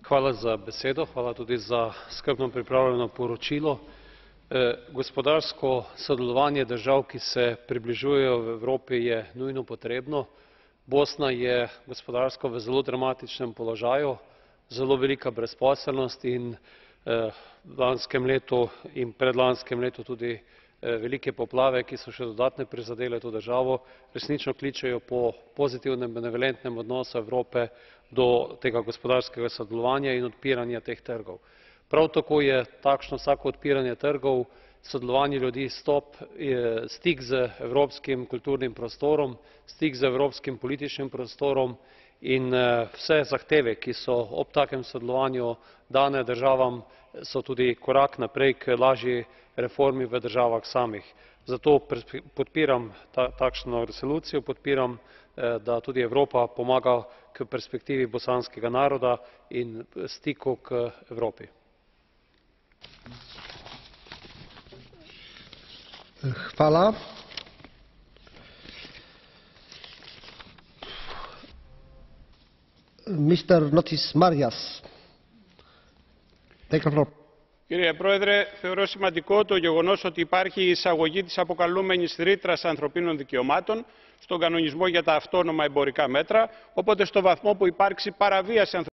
Hvala za besedo, hvala tudi za skrbno pripravljeno poročilo. Gospodarsko sodelovanje držav, ki se približujejo v Evropi, je nujno potrebno. Bosna je gospodarsko v zelo dramatičnem položaju, zelo velika brezposelnost in v lanskem letu in predlanskem letu tudi velike poplave, ki so še dodatno prizadele to državo, resnično kličejo po pozitivnem benevolentnem odnosu Evrope do tega gospodarskega sodelovanja in odpiranja teh trgov. Prav tako je takšno vsako odpiranje trgov, sodelovanje ljudi, stik z evropskim kulturnim prostorom, stik z evropskim političnim prostorom in vse zahteve, ki so ob takem sodelovanju dane državam, so tudi korak naprej k lažji reformi v državah samih. Zato podpiram takšno resolucijo, podpiram, da tudi Evropa pomaga k perspektivi bosanskega naroda in stiku k Evropi. Hvala. Mr. Notis Marias. Take the floor. Κύριε Πρόεδρε, θεωρώ σημαντικό το γεγονός ότι υπάρχει η εισαγωγή της αποκαλούμενης ρήτρας ανθρωπίνων δικαιωμάτων στον κανονισμό για τα αυτόνομα εμπορικά μέτρα, οπότε στο βαθμό που υπάρξει παραβίαση